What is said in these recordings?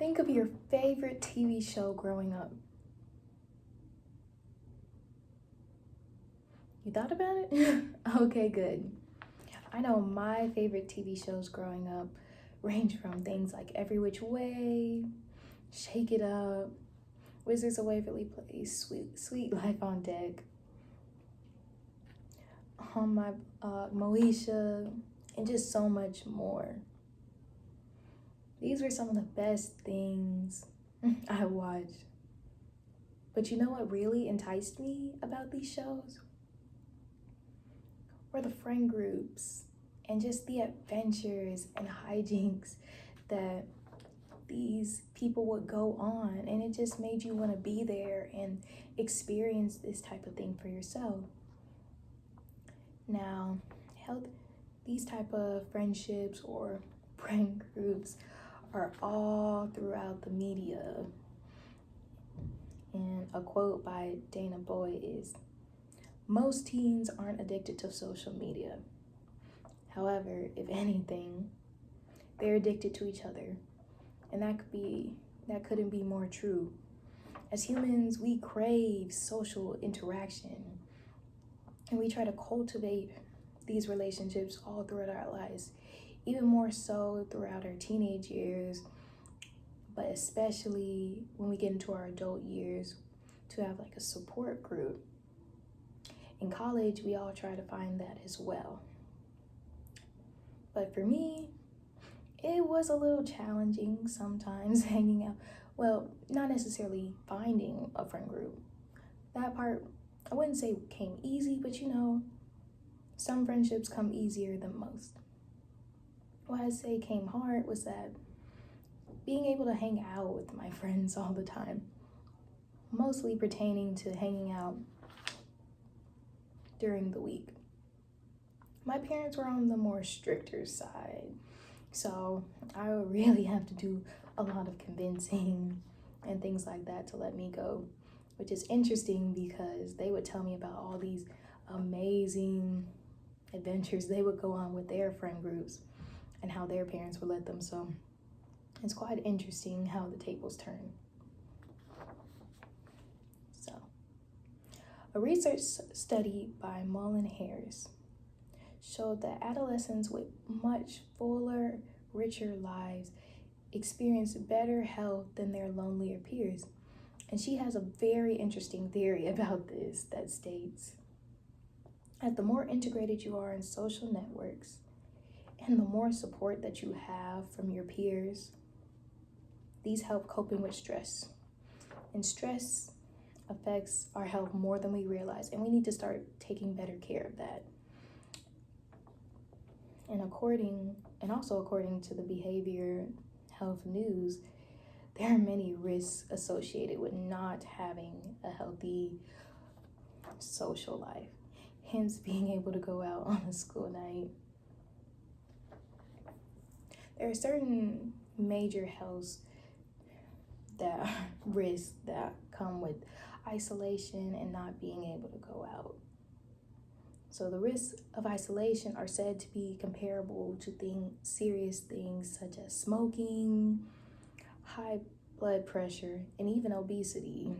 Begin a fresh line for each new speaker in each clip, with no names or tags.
Think of your favorite TV show growing up. You thought about it? Okay, good. I know my favorite TV shows growing up range from things like Every Which Way, Shake It Up, Wizards of Waverly Place, Sweet Life on Deck, on my Moesha, and just so much more. These were some of the best things I watched. But you know what really enticed me about these shows? Were the friend groups and just the adventures and hijinks that these people would go on, and it just made you want to be there and experience this type of thing for yourself. Now, these type of friendships or friend groups are all throughout the media. And a quote by Dana Boy is, "Most teens aren't addicted to social media. However, if anything, they're addicted to each other." And that couldn't be more true. As humans, we crave social interaction, and we try to cultivate these relationships all throughout our lives, even more so throughout our teenage years, but especially when we get into our adult years, to have like a support group. In college, we all try to find that as well. But for me, it was a little challenging sometimes hanging out. Well, not necessarily finding a friend group. That part, I wouldn't say came easy, but some friendships come easier than most. What I say came hard was that being able to hang out with my friends all the time, mostly pertaining to hanging out during the week. My parents were on the more stricter side, so I would really have to do a lot of convincing and things like that to let me go, which is interesting because they would tell me about all these amazing adventures they would go on with their friend groups and how their parents would let them. So it's quite interesting how the tables turn. So, a research study by Mullen Harris showed that adolescents with much fuller, richer lives experience better health than their lonelier peers. And she has a very interesting theory about this that states that the more integrated you are in social networks and the more support that you have from your peers, these help coping with stress. And stress affects our health more than we realize, and we need to start taking better care of that. And also according to the Behavior Health News, there are many risks associated with not having a healthy social life, hence being able to go out on a school night. There are certain major health risks that come with isolation and not being able to go out. So the risks of isolation are said to be comparable to serious things such as smoking, high blood pressure, and even obesity.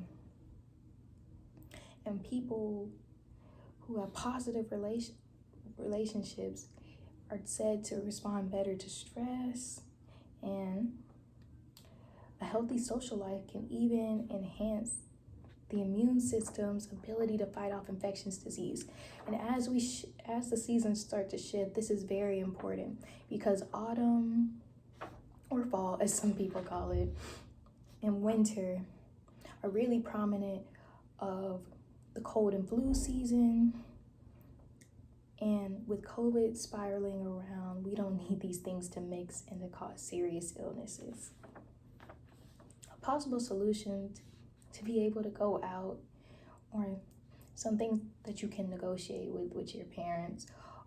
And people who have positive relationships are said to respond better to stress, and a healthy social life can even enhance the immune system's ability to fight off infectious disease. And as the seasons start to shift, this is very important because autumn, or fall as some people call it, and winter are really prominent of the cold and flu season. And with COVID spiraling around, we don't need these things to mix and to cause serious illnesses. A possible solution to be able to go out, or something that you can negotiate with your parents,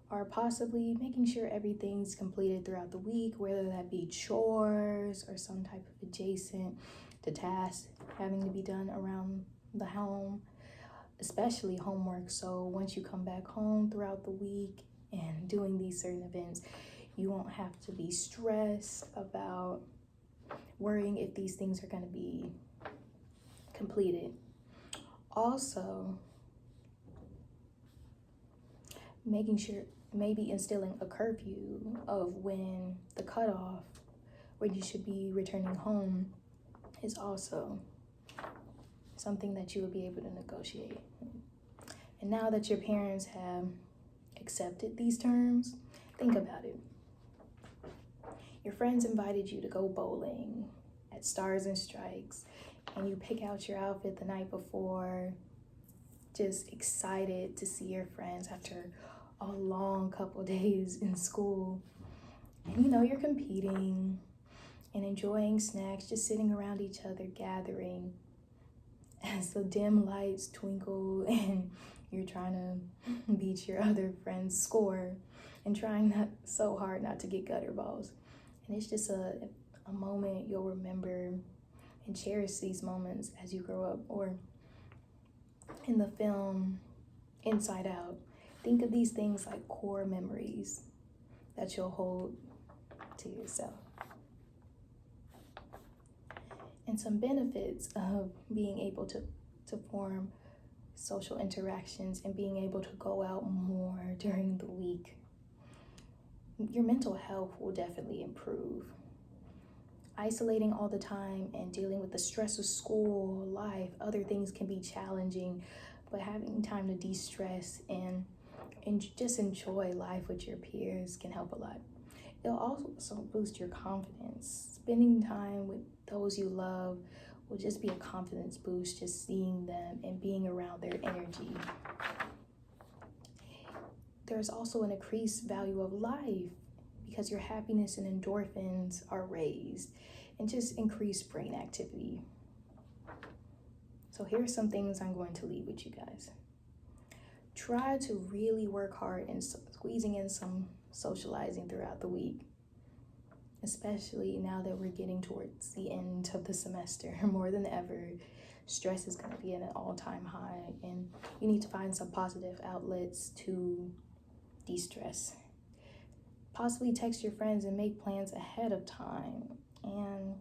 are possibly making sure everything's completed throughout the week, whether that be chores or some type of adjacent to tasks having to be done around the home, especially homework. So once you come back home throughout the week and doing these certain events, you won't have to be stressed about worrying if these things are going to be completed. Also, making sure, maybe instilling a curfew of when the cutoff, when you should be returning home, is also something that you would be able to negotiate. And now that your parents have accepted these terms, think about it. Your friends invited you to go bowling at Stars and Strikes, and you pick out your outfit the night before, just excited to see your friends after a long couple days in school. And you're competing and enjoying snacks, just sitting around each other, gathering as the dim lights twinkle and you're trying to beat your other friend's score and trying not so hard not to get gutter balls. And it's just a moment you'll remember and cherish these moments as you grow up. Or in the film Inside Out, think of these things like core memories that you'll hold to yourself. And some benefits of being able to form social interactions and being able to go out more during the week. Your mental health will definitely improve. Isolating all the time and dealing with the stress of school, life, other things can be challenging, but having time to de-stress and just enjoy life with your peers can help a lot. It'll also boost your confidence. Spending time with those you love will just be a confidence boost, just seeing them and being around their energy. There's also an increased value of life because your happiness and endorphins are raised and just increased brain activity. So here are some things I'm going to leave with you guys. Try to really work hard in squeezing in some socializing throughout the week, especially now that we're getting towards the end of the semester. More than ever, stress is going to be at an all-time high, and you need to find some positive outlets to de-stress. Possibly text your friends and make plans ahead of time, and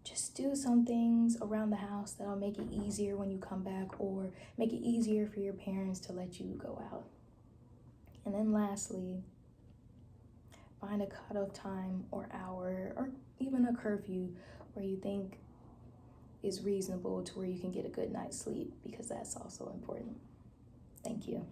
just do some things around the house that'll make it easier when you come back, or make it easier for your parents to let you go out. And then lastly, find a cutoff time or hour or even a curfew where you think is reasonable to where you can get a good night's sleep, because that's also important. Thank you.